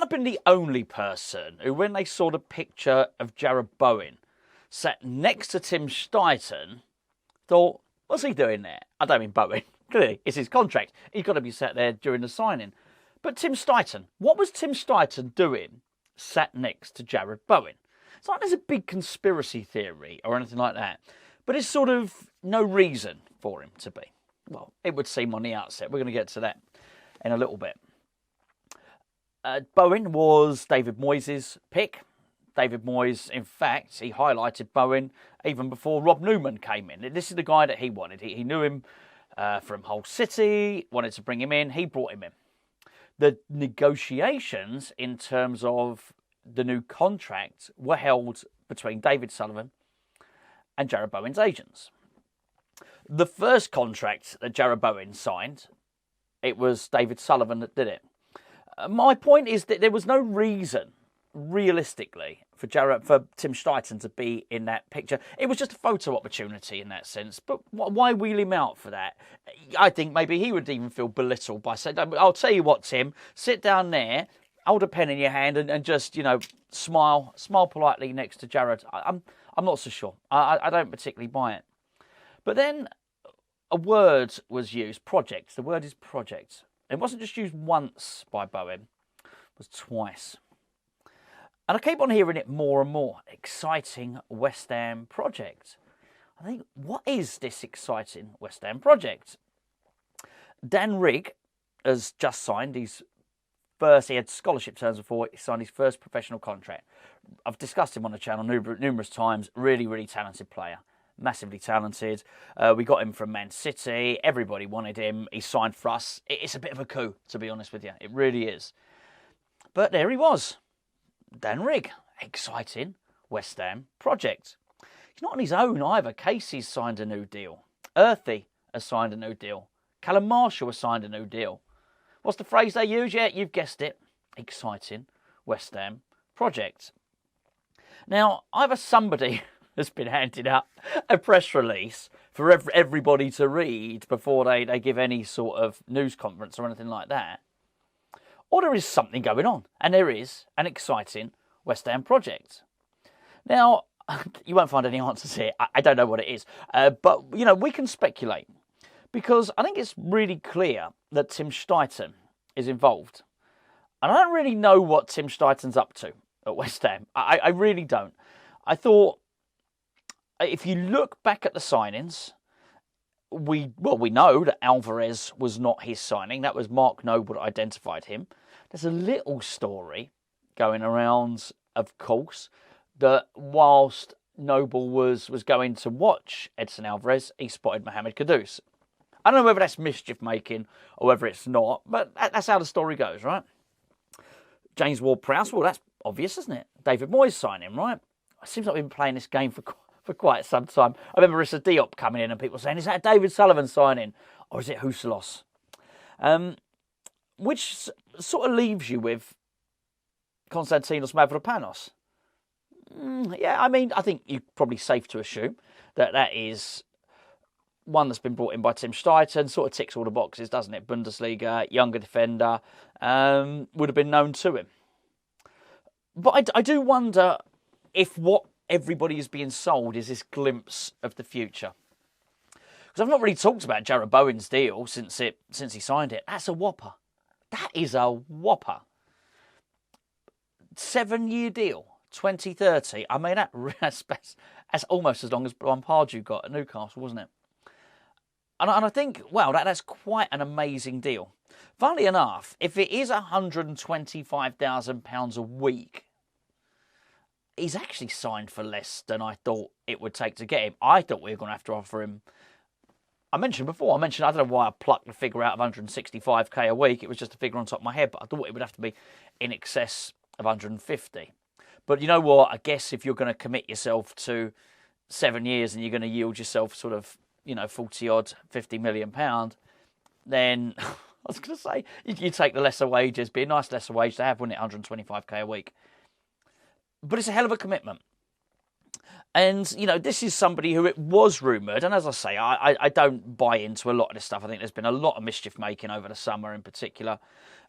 I've been the only person who, when they saw the picture of Jarrod Bowen sat next to Tim Steidten, thought, what's he doing there? I don't mean Bowen, clearly, it's his contract. He's got to be sat there during the signing. But Tim Steidten, what was Tim Steidten doing sat next to Jarrod Bowen? It's like there's a big conspiracy theory or anything like that. But it's sort of no reason for him to be. Well, it would seem on the outset. We're going to get to that in a little bit. Bowen was David Moyes' pick. David Moyes, in fact, he highlighted Bowen even before Rob Newman came in. This is the guy that he wanted. He knew him from Hull City, wanted to bring him in. He brought him in. The negotiations in terms of the new contract were held between David Sullivan and Jarrod Bowen's agents. The first contract that Jarrod Bowen signed, it was David Sullivan that did it. My point is that there was no reason, realistically, for Tim Steidten to be in that picture. It was just a photo opportunity in that sense. But why wheel him out for that? I think maybe he would even feel belittled by saying, I'll tell you what, Tim, sit down there, hold a pen in your hand and just, smile politely next to Jarrod. I'm not so sure. I don't particularly buy it. But then a word was used, project. The word is project. It wasn't just used once by Bowen, it was twice. And I keep on hearing it more and more. Exciting West Ham project. I think, what is this exciting West Ham project? Dan Rigg has just signed his first, he had scholarship terms before, he signed his first professional contract. I've discussed him on the channel numerous times. Really, really talented player. Massively talented. We got him from Man City. Everybody wanted him. He signed for us. It's a bit of a coup, to be honest with you. It really is. But there he was. Dan Rigg. Exciting West Ham project. He's not on his own either. Casey's signed a new deal. Earthy has signed a new deal. Callum Marshall has signed a new deal. What's the phrase they use? Yeah, you've guessed it. Exciting West Ham project. Now, either somebody has been handing out a press release for everybody to read before they give any sort of news conference or anything like that, or there is something going on, and there is an exciting West Ham project. Now, you won't find any answers here. I don't know what it is, but we can speculate, because I think it's really clear that Tim Steidten is involved, and I don't really know what Tim Steidten's up to at West Ham. I really don't. I thought, if you look back at the signings, we know that Alvarez was not his signing. That was Mark Noble that identified him. There's a little story going around, of course, that whilst Noble was going to watch Edson Alvarez, he spotted Mohamed Kudus. I don't know whether that's mischief making or whether it's not, but that's how the story goes, right? James Ward-Prowse, well, that's obvious, isn't it? David Moyes signing, right? It seems like we've been playing this game for quite some time. I remember Issa Diop coming in and people saying, is that a David Sullivan signing? Or is it Huselos? Which sort of leaves you with Konstantinos Mavropanos. Yeah, I think you're probably safe to assume that is one that's been brought in by Tim Steidten. Sort of ticks all the boxes, doesn't it? Bundesliga, younger defender, would have been known to him. But I do wonder if what everybody is being sold is this glimpse of the future. Because I've not really talked about Jarrod Bowen's deal since he signed it. That's a whopper. That is a whopper. 7-year deal, 2030. I mean, that's almost as long as Pardew got at Newcastle, wasn't it? And I think, wow, that's quite an amazing deal. Funnily enough, if it is £125,000 a week, he's actually signed for less than I thought it would take to get him. I thought we were going to have to offer him, I mentioned, I don't know why I plucked the figure out of 165k a week. It was just a figure on top of my head, but I thought it would have to be in excess of 150. But you know what? I guess if you're going to commit yourself to 7 years and you're going to yield yourself sort of, 40 odd, £50 million, then I was going to say, you take the lesser wages. Be a nice lesser wage to have, wouldn't it? 125k a week. But it's a hell of a commitment. And, you know, this is somebody who it was rumoured, and as I say, I don't buy into a lot of this stuff. I think there's been a lot of mischief making over the summer in particular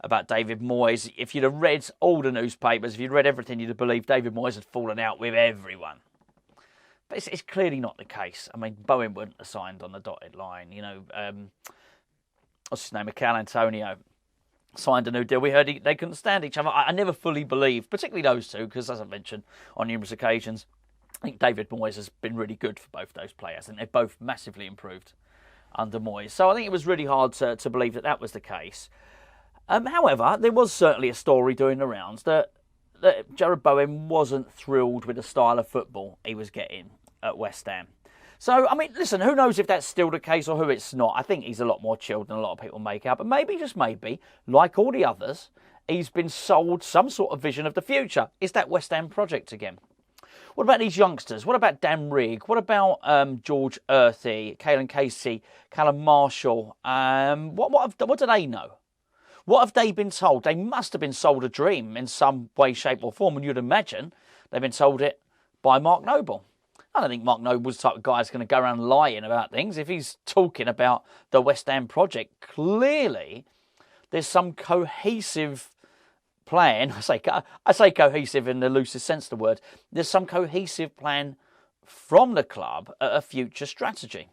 about David Moyes. If you'd have read all the newspapers, if you'd read everything, you'd have believed David Moyes had fallen out with everyone. But it's clearly not the case. I mean, Bowen wouldn't have signed on the dotted line. You know, what's his name, Mikel Antonio, signed a new deal. We heard they couldn't stand each other. I never fully believed, particularly those two, because as I mentioned on numerous occasions, I think David Moyes has been really good for both those players, and they've both massively improved under Moyes. So I think it was really hard to believe that was the case. However, there was certainly a story doing the rounds that Jarrod Bowen wasn't thrilled with the style of football he was getting at West Ham. So, I mean, listen, who knows if that's still the case or who it's not. I think he's a lot more chilled than a lot of people make out. But maybe, just maybe, like all the others, he's been sold some sort of vision of the future. It's that West Ham project again. What about these youngsters? What about Dan Rigg? What about George Earthy, Caelan Casey, Callum Marshall? What do they know? What have they been told? They must have been sold a dream in some way, shape or form, and you'd imagine they've been told it by Mark Noble. I don't think Mark Noble's the type of guy who's going to go around lying about things. If he's talking about the West Ham project, clearly there's some cohesive plan. I say cohesive in the loosest sense of the word. There's some cohesive plan from the club at a future strategy.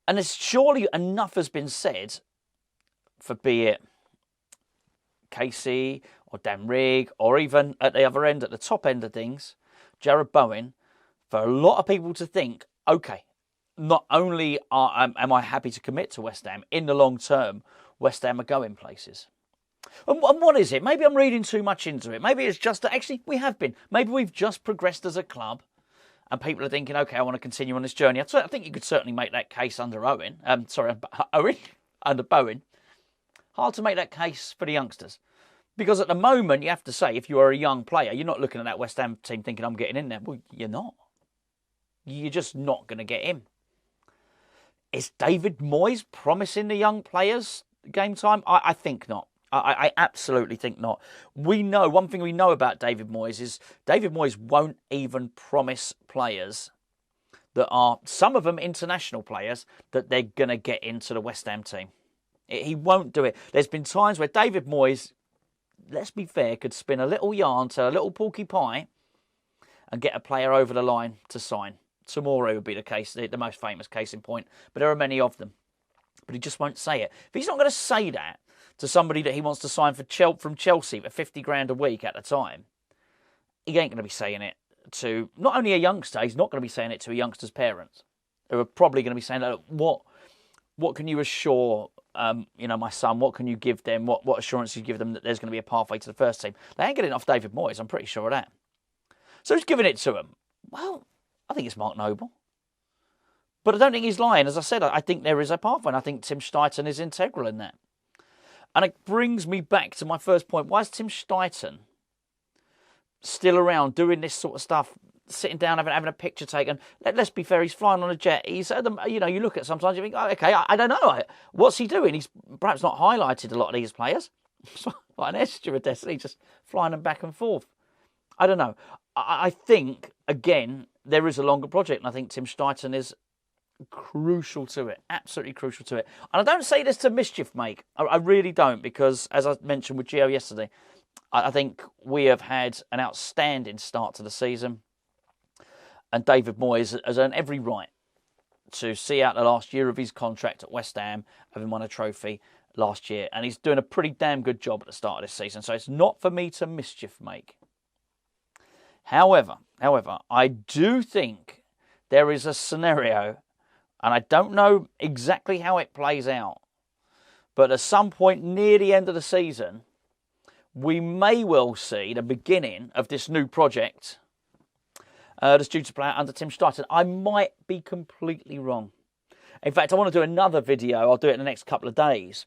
And there's surely enough has been said for, be it Casey or Dan Rigg, or even at the other end, at the top end of things, Jarrod Bowen, for a lot of people to think, okay, not only am I happy to commit to West Ham, in the long term, West Ham are going places. And what is it? Maybe I'm reading too much into it. Maybe it's just that actually we have been. Maybe we've just progressed as a club and people are thinking, okay, I want to continue on this journey. I think you could certainly make that case under under Bowen. Hard to make that case for the youngsters. Because at the moment, you have to say, if you are a young player, you're not looking at that West Ham team thinking, I'm getting in there. Well, you're not. You're just not going to get in. Is David Moyes promising the young players game time? I think not. I absolutely think not. We know, one thing we know about David Moyes is David Moyes won't even promise players that are, some of them international players, that they're going to get into the West Ham team. He won't do it. There's been times where David Moyes, let's be fair, could spin a little yarn to a little porky pie and get a player over the line to sign. Tomorrow would be the case, the most famous case in point, but there are many of them. But he just won't say it. If he's not going to say that to somebody that he wants to sign from Chelsea for 50 grand a week at the time, he ain't going to be saying it to not only a youngster, he's not going to be saying it to a youngster's parents, who are probably going to be saying, look, what can you assure my son, what can you give them? What assurance you give them that there's going to be a pathway to the first team? They ain't getting it off David Moyes, I'm pretty sure of that. So who's giving it to him? Well, I think it's Mark Noble. But I don't think he's lying. As I said, I think there is a pathway, and I think Tim Steidten is integral in that. And it brings me back to my first point. Why is Tim Steidten still around doing this sort of stuff, sitting down, having a picture taken? Let's be fair, he's flying on a jet. He's at you look at sometimes, you think, oh, okay, I don't know. What's he doing? He's perhaps not highlighted a lot of these players. Like an air stewardess, he's just flying them back and forth. I don't know. I think, again, there is a longer project, and I think Tim Steidten is crucial to it, absolutely crucial to it. And I don't say this to mischief make. I really don't, because, as I mentioned with Gio yesterday, I think we have had an outstanding start to the season, and David Moyes has earned every right to see out the last year of his contract at West Ham, having won a trophy last year, and he's doing a pretty damn good job at the start of this season, so it's not for me to mischief make. However, I do think there is a scenario, and I don't know exactly how it plays out, but at some point near the end of the season, we may well see the beginning of this new project that's due to play out under Tim Steidten. I might be completely wrong. In fact, I want to do another video, I'll do it in the next couple of days,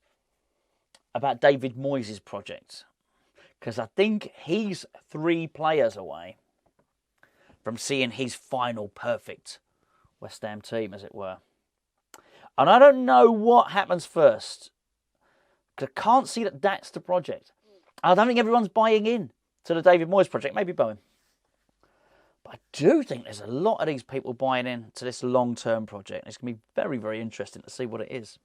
about David Moyes' project, because I think he's 3 players away from seeing his final perfect West Ham team, as it were. And I don't know what happens first, because I can't see that that's the project. I don't think everyone's buying in to the David Moyes project, maybe Bowen. But I do think there's a lot of these people buying into this long-term project. It's going to be very, very interesting to see what it is.